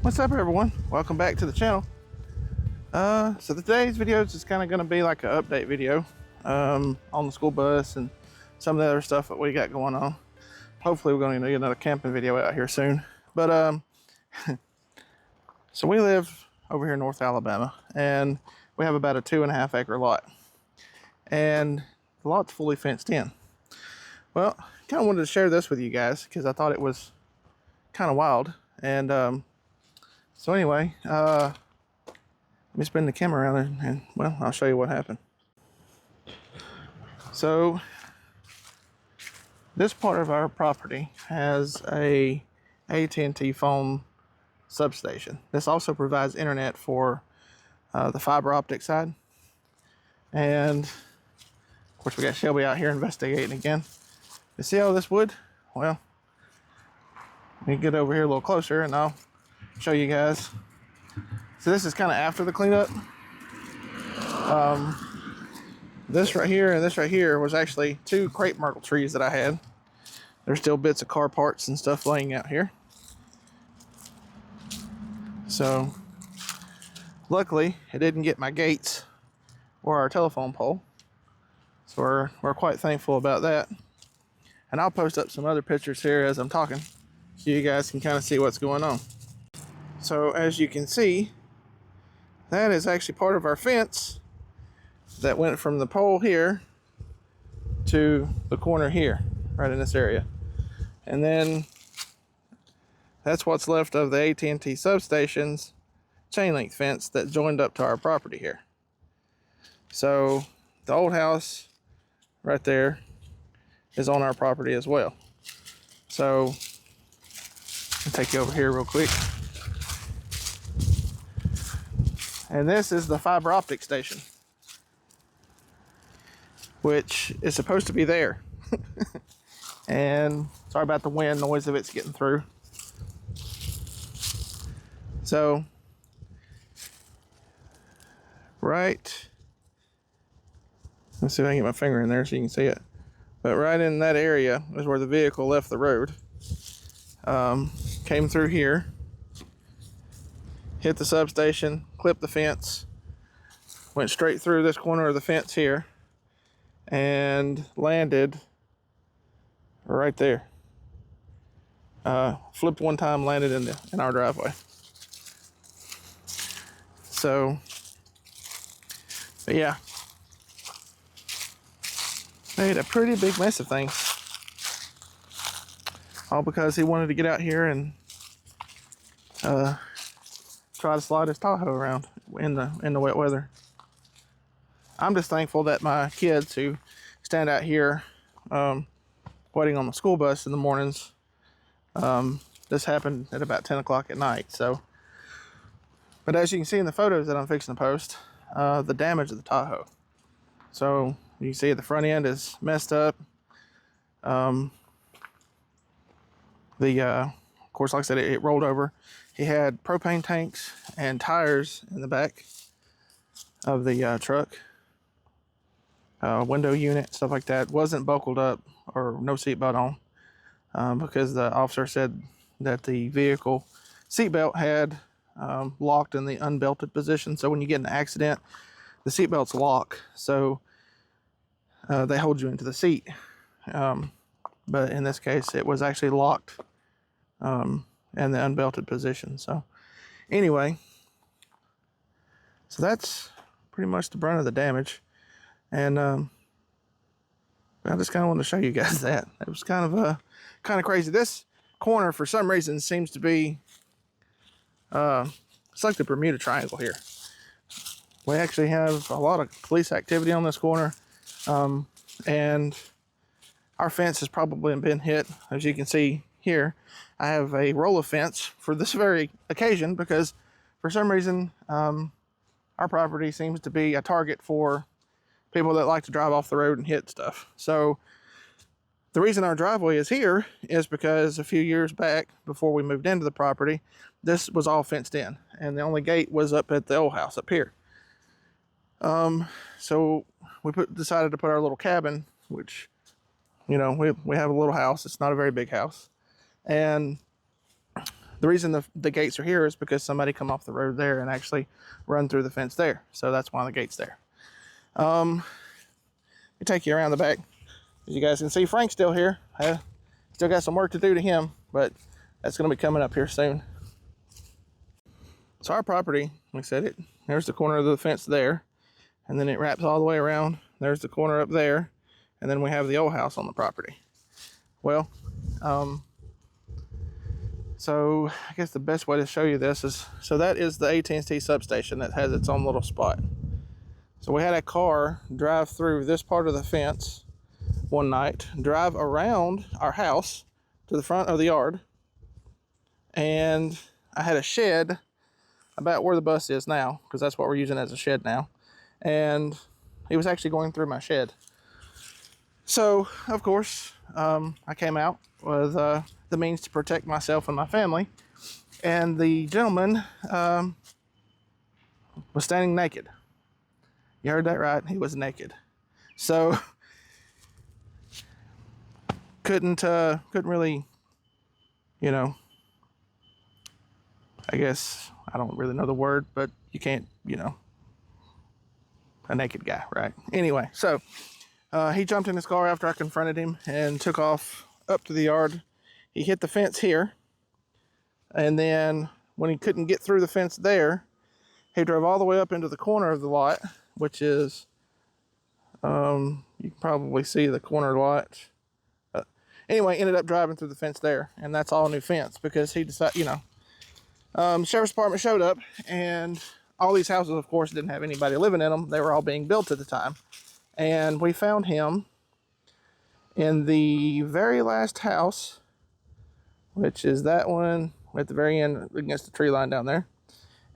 What's up, everyone? Welcome back to the channel. So today's video is just kind of going to be like an update video on the school bus and some of the other stuff that we got going on. Hopefully we're going to get another camping video out here soon. But so we live over here in North Alabama, and we have about a 2.5 acre lot, and the lot's fully fenced in. Well, kind of wanted to share this with you guys because I thought it was kind of wild. And so anyway, let me spin the camera around and well, I'll show you what happened. So this part of our property has a AT&T phone substation. This also provides internet for the fiber optic side. And of course we got Shelby out here investigating again. You see all this wood? Well, let me get over here a little closer and I'll show you guys. So this is kind of after the cleanup. This right here and this right here was actually 2 crepe myrtle trees that I had. There's still bits of car parts and stuff laying out here. So luckily it didn't get my gates or our telephone pole. So we're quite thankful about that. And I'll post up some other pictures here as I'm talking, so you guys can kind of see what's going on. So as you can see, that is actually part of our fence that went from the pole here to the corner here, right in this area. And then that's what's left of the AT&T substation's chain link fence that joined up to our property here. So the old house right there is on our property as well. So I'll take you over here real quick. And this is the fiber optic station, which is supposed to be there. And sorry about the wind noise of it's getting through. So right, let's see if I can get my finger in there so you can see it. But right in that area is where the vehicle left the road. Came through here, hit the substation, clipped the fence, went straight through this corner of the fence here, and landed right there. Flipped one time, landed in our driveway. So, but yeah, made a pretty big mess of things. All because he wanted to get out here and try to slide his Tahoe around in the wet weather. I'm just thankful that my kids who stand out here waiting on the school bus in the mornings, this happened at about 10 o'clock at night. So, but as you can see in the photos that I'm fixing to post, the damage of the Tahoe. So you can see the front end is messed up. Of course, like I said, it rolled over. He had propane tanks and tires in the back of the truck. Window unit, stuff like that. Wasn't buckled up or no seatbelt on because the officer said that the vehicle seatbelt had locked in the unbelted position. So when you get in an accident, the seatbelts lock. So they hold you into the seat. But in this case, it was actually locked in the unbelted position. So anyway, so that's pretty much the brunt of the damage. And I just kind of wanted to show you guys that. It was kind of crazy. This corner, for some reason, seems to be it's like the Bermuda Triangle here. We actually have a lot of police activity on this corner, and our fence has probably been hit. As you can see here, I have a roll of fence for this very occasion because for some reason our property seems to be a target for people that like to drive off the road and hit stuff. So the reason our driveway is here is because a few years back, before we moved into the property, this was all fenced in, and the only gate was up at the old house up here. So we decided to put our little cabin, which, you know, we have a little house. It's not a very big house. And the reason the gates are here is because somebody come off the road there and actually run through the fence there. So that's why the gate's there. Let me take you around the back. As you guys can see, Frank's still here. Still got some work to do to him, but that's going to be coming up here soon. So our property, like I said, there's the corner of the fence there, and then it wraps all the way around. There's the corner up there, and then we have the old house on the property. Well, so I guess the best way to show you this is, so that is the AT&T substation that has its own little spot. So we had a car drive through this part of the fence one night, drive around our house to the front of the yard, and I had a shed about where the bus is now, because that's what we're using as a shed now, and he was actually going through my shed. So of course I came out with the means to protect myself and my family, and the gentleman was standing naked. You heard that right, he was naked. So couldn't really, you know, I guess, I don't really know the word, but you can't, you know, a naked guy, right? Anyway, so he jumped in his car after I confronted him and took off up to the yard. He hit the fence here, and then when he couldn't get through the fence there, he drove all the way up into the corner of the lot, which is, you can probably see the corner lot. Anyway, ended up driving through the fence there, and that's all new fence because he decided, you know, sheriff's department showed up, and all these houses, of course, didn't have anybody living in them. They were all being built at the time, and we found him in the very last house, which is that one at the very end against the tree line down there.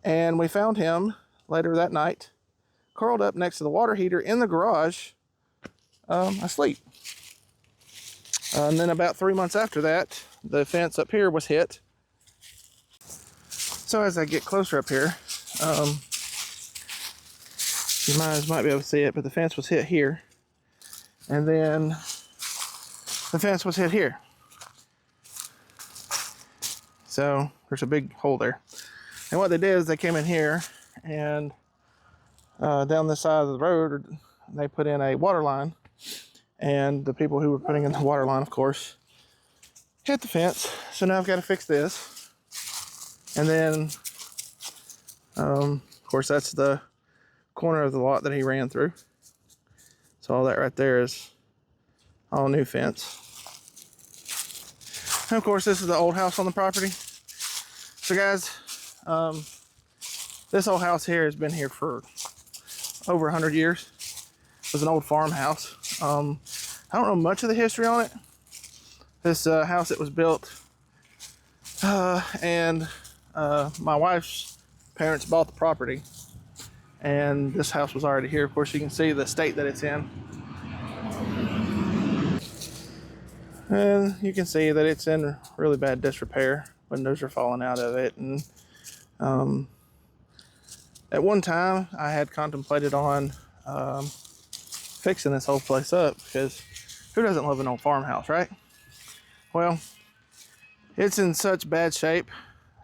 And we found him later that night, curled up next to the water heater in the garage, asleep. And then about 3 months after that, the fence up here was hit. So as I get closer up here, you might be able to see it, but the fence was hit here. And then the fence was hit here. So there's a big hole there. And what they did is they came in here and down this side of the road, they put in a water line. And the people who were putting in the water line, of course, hit the fence. So now I've got to fix this. And then, of course, that's the corner of the lot that he ran through. So all that right there is all new fence. And of course, this is the old house on the property. So guys, this old house here has been here for over 100 years. It was an old farmhouse. I don't know much of the history on it. This house, it was built, and my wife's parents bought the property, and this house was already here. Of course, you can see the state that it's in. And you can see that it's in really bad disrepair. Windows are falling out of it. And at one time, I had contemplated on fixing this whole place up, because who doesn't love an old farmhouse, right? Well, it's in such bad shape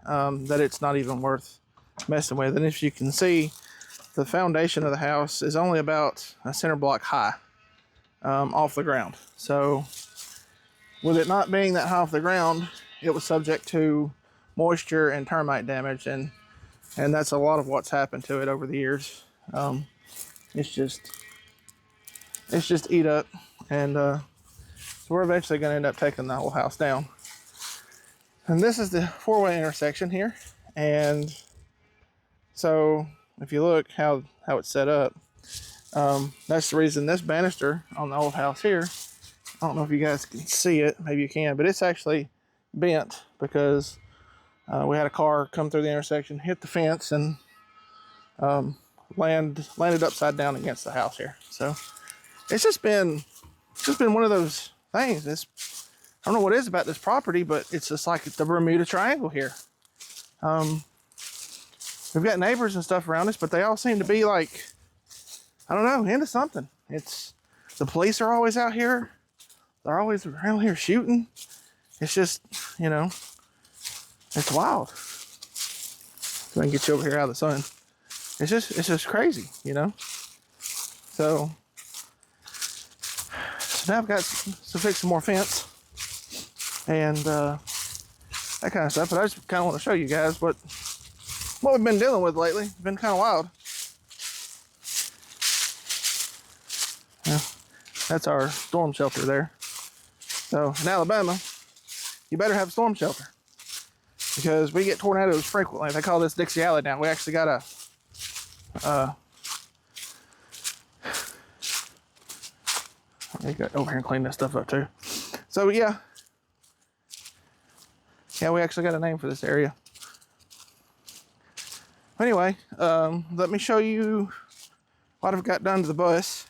that it's not even worth messing with. And if you can see, the foundation of the house is only about a center block high off the ground. So with it not being that high off the ground, it was subject to moisture and termite damage, and that's a lot of what's happened to it over the years. It's just eat up, and so we're eventually going to end up taking the whole house down. And this is the four-way intersection here, and so if you look how it's set up, that's the reason this banister on the old house here, I don't know if you guys can see it, maybe you can, but it's actually bent because we had a car come through the intersection, hit the fence, and landed upside down against the house here. So it's just been one of those things. I don't know what it is about this property, but it's just like the Bermuda Triangle here. We've got neighbors and stuff around us, but they all seem to be like, I don't know, into something. It's the police are always out here. They're always around here shooting. It's just, you know, It's wild. So I can get you over here out of the sun. It's just crazy, you know? So now I've got to fix some more fence and that kind of stuff. But I just kind of want to show you guys what we've been dealing with lately. It's been kind of wild. Yeah, that's our storm shelter there. So in Alabama, you better have a storm shelter because we get tornadoes frequently. They call this Dixie Alley now. We actually got a I got over here and clean this stuff up too. So yeah, we actually got a name for this area. Anyway, let me show you what I've got done to the bus.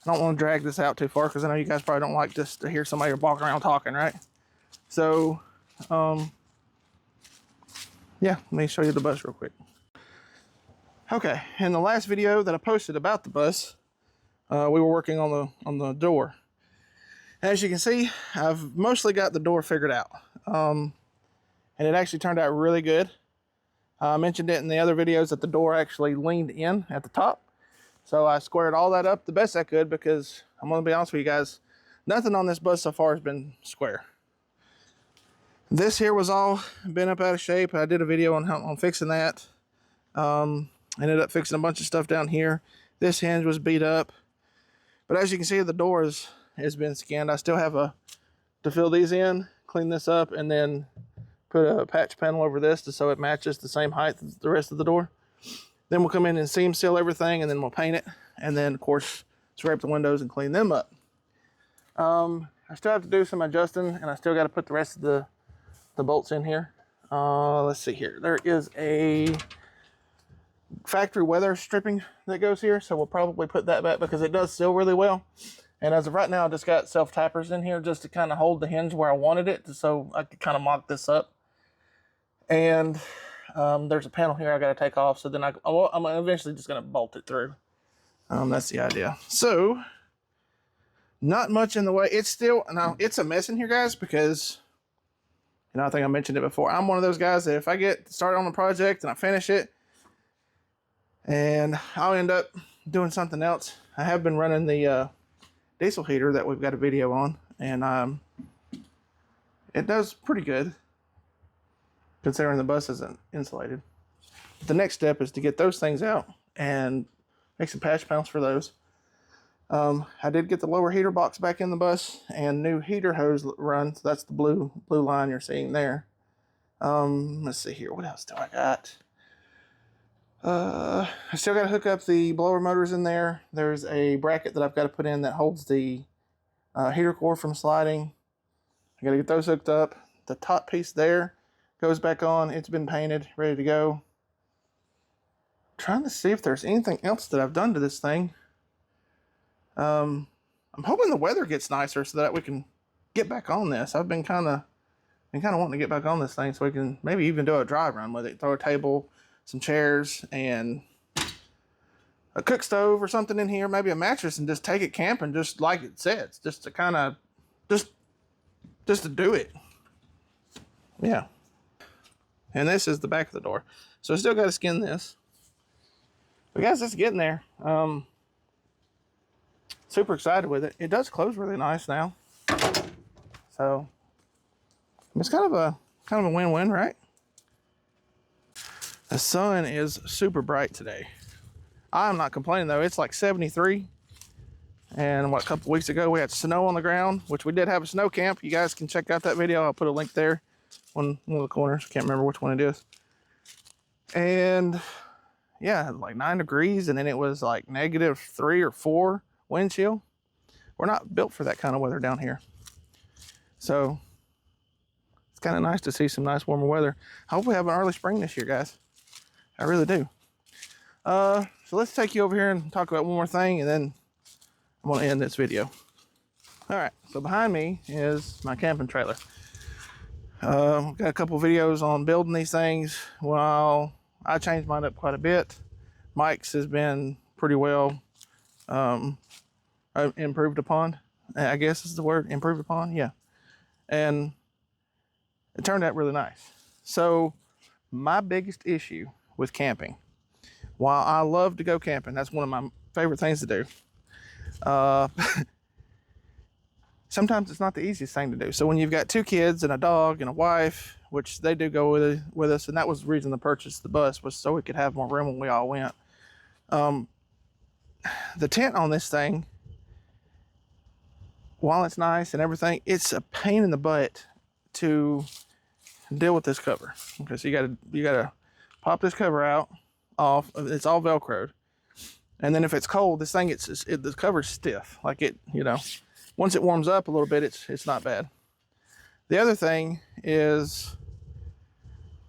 I don't want to drag this out too far because I know you guys probably don't like just to hear somebody walking around talking, right? So, yeah, let me show you the bus real quick. Okay, in the last video that I posted about the bus, we were working on the door. As you can see, I've mostly got the door figured out, and it actually turned out really good. I mentioned it in the other videos that the door actually leaned in at the top. So I squared all that up the best I could because I'm going to be honest with you guys, nothing on this bus so far has been square. This here was all bent up out of shape. I did a video on fixing that. Ended up fixing a bunch of stuff down here. This hinge was beat up. But as you can see, the door has been skinned. I still have to fill these in, clean this up, and then put a patch panel over this so it matches the same height as the rest of the door. Then we'll come in and seam seal everything, and then we'll paint it. And then, of course, scrape the windows and clean them up. I still have to do some adjusting, and I still got to put the rest of the bolts in here. Let's see here. There is a factory weather stripping that goes here, so we'll probably put that back because it does seal really well. And as of right now, I just got self-tappers in here just to kind of hold the hinge where I wanted it, so I could kind of mock this up. And there's a panel here I got to take off, so then I'm eventually just going to bolt it through. That's the idea. So, not much in the way. It's still, now it's a mess in here, guys, because, you know, I think I mentioned it before. I'm one of those guys that if I get started on a project and I finish it, and I'll end up doing something else. I have been running the diesel heater that we've got a video on, and it does pretty good considering the bus isn't insulated. The next step is to get those things out and make some patch panels for those. I did get the lower heater box back in the bus and new heater hose run. So that's the blue line you're seeing there. Let's see here. What else do I got? I still got to hook up the blower motors in there. There's a bracket that I've got to put in that holds the heater core from sliding. I got to get those hooked up. The top piece there goes back on. It's been painted, ready to go. Trying to see if there's anything else that I've done to this thing. I'm hoping the weather gets nicer so that we can get back on this. I've been kind of wanting to get back on this thing so we can maybe even do a dry run with it. Throw a table, some chairs, and a cook stove or something in here, maybe a mattress, and just take it camping just like it says, just to kind of just to do it. Yeah. And this is the back of the door, so I still got to skin this, but guys, it's getting there. Super excited with it. It does close really nice now, so it's kind of a win-win, right? The sun is super bright today. I'm not complaining though. It's like 73. And a couple weeks ago we had snow on the ground, which we did have a snow camp. You guys can check out that video. I'll put a link there on one of the corners. Can't remember which one it is. And yeah, like 9 degrees, and then it was like -3 or 4 wind chill. We're not built for that kind of weather down here. So it's kind of nice to see some nice warmer weather. I hope we have an early spring this year, guys. I really do. So let's take you over here and talk about one more thing, and then I'm going to end this video. All right, so behind me is my camping trailer. Got a couple videos on building these things. Well, I changed mine up quite a bit. Mike's has been pretty well improved upon, I guess is the word, improved upon, yeah. And it turned out really nice. So my biggest issue with camping, while I love to go camping, that's one of my favorite things to do, sometimes it's not the easiest thing to do. So when you've got 2 kids and a dog and a wife, which they do go with us, and that was the reason to purchase the bus, was so we could have more room when we all went. The tent on this thing, while it's nice and everything, it's a pain in the butt to deal with this cover. Okay, so you gotta pop this cover off. It's all Velcroed, and then if it's cold, this thing the cover's stiff. Like it, once it warms up a little bit, it's not bad. The other thing is,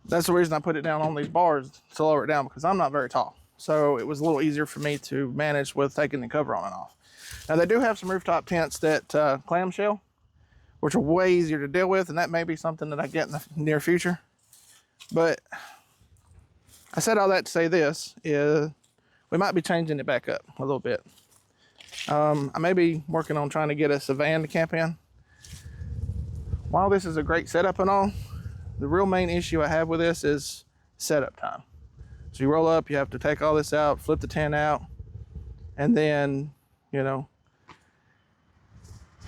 that's the reason I put it down on these bars to lower it down, because I'm not very tall. So it was a little easier for me to manage with taking the cover on and off. Now they do have some rooftop tents that clamshell, which are way easier to deal with, and that may be something that I get in the near future. But I said all that to say this is, we might be changing it back up a little bit. I may be working on trying to get us a van to camp in. While this is a great setup and all, the real main issue I have with this is setup time. So you roll up, you have to take all this out, flip the tent out, and then,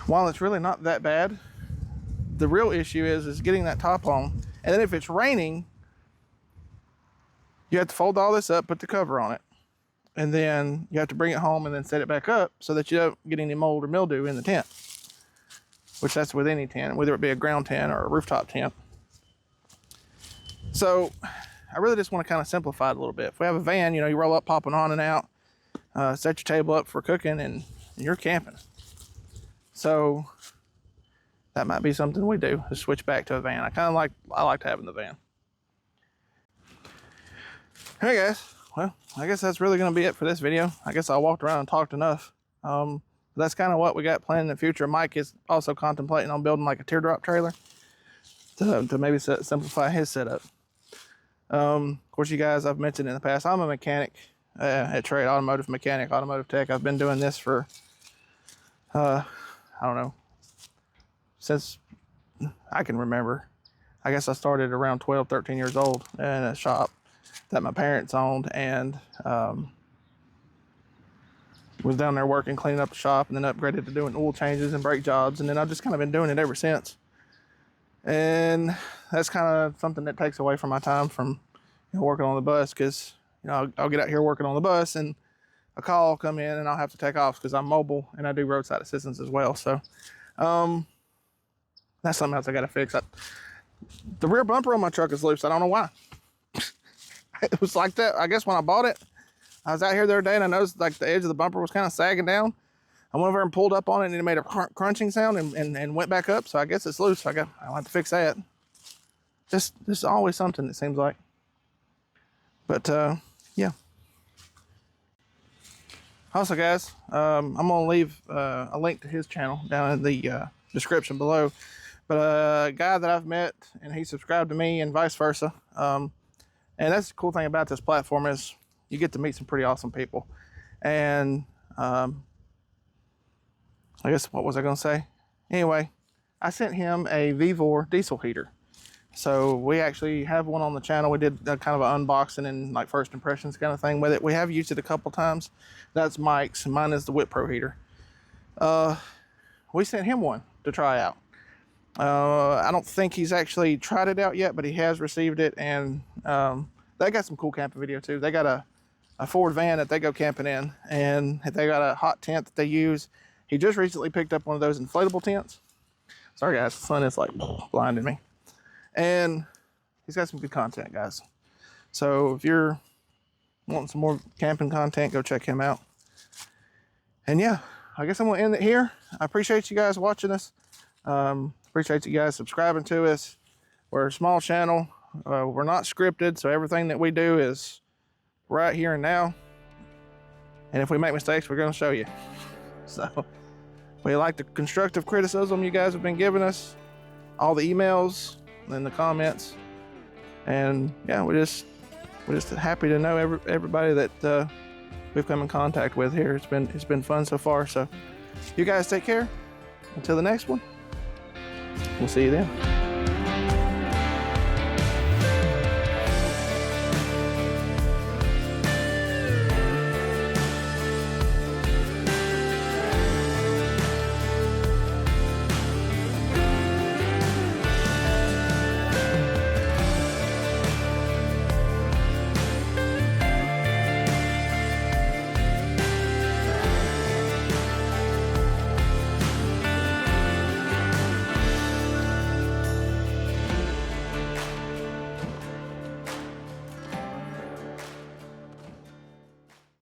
while it's really not that bad, the real issue is getting that top on. And then if it's raining, you have to fold all this up, put the cover on it, and then you have to bring it home and then set it back up so that you don't get any mold or mildew in the tent, which that's with any tent, whether it be a ground tent or a rooftop tent. So I really just want to kind of simplify it a little bit. If we have a van, you roll up, popping on and out, set your table up for cooking, and you're camping. So that might be something we do, is switch back to a van. I liked having the van. Hey guys, well, I guess that's really going to be it for this video. I guess I walked around and talked enough. That's kind of what we got planned in the future. Mike is also contemplating on building like a teardrop trailer to maybe simplify his setup. Of course, you guys, I've mentioned in the past, I'm a mechanic at trade, automotive mechanic, automotive tech. I've been doing this for, I don't know, since I can remember. I guess I started around 12, 13 years old in a shop that my parents owned, and was down there working, cleaning up the shop, and then upgraded to doing oil changes and brake jobs, and then I've just kind of been doing it ever since. And that's kind of something that takes away from my time from working on the bus, because I'll get out here working on the bus and a call will come in and I'll have to take off because I'm mobile and I do roadside assistance as well. So that's something else I got to fix. The rear bumper on my truck is loose. I don't know why. It was like that. I guess when I bought it, I was out here the other day and I noticed like the edge of the bumper was kind of sagging down. I went over and pulled up on it and it made a crunching sound and went back up. So I guess it's loose. I'll have to fix that. Just always something, it seems like. But yeah. Also, guys, I'm gonna leave a link to his channel down in the description below. But a guy that I've met, and he subscribed to me, and vice versa. And that's the cool thing about this platform is you get to meet some pretty awesome people. And I guess, what was I gonna say? Anyway, I sent him a V4 diesel heater. So we actually have one on the channel. We did kind of an unboxing and like first impressions kind of thing with it. We have used it a couple times. That's Mike's, and mine is the Whip Pro heater. We sent him one to try out. I don't think he's actually tried it out yet, but he has received it, and they got some cool camping video too. They got a Ford van that they go camping in, and they got a hot tent that they use. He just recently picked up one of those inflatable tents. Sorry guys, the sun is like blinding me. And he's got some good content, guys. So if you're wanting some more camping content, go check him out. And yeah, I guess I'm gonna end it here. I appreciate you guys watching us. Appreciate you guys subscribing to us. We're a small channel. We're not scripted, so everything that we do is right here and now. And if we make mistakes, we're gonna show you. So we like the constructive criticism you guys have been giving us, all the emails and the comments, and yeah, we're just happy to know everybody that we've come in contact with here. It's been fun so far. So you guys take care. Until the next one, we'll see you then.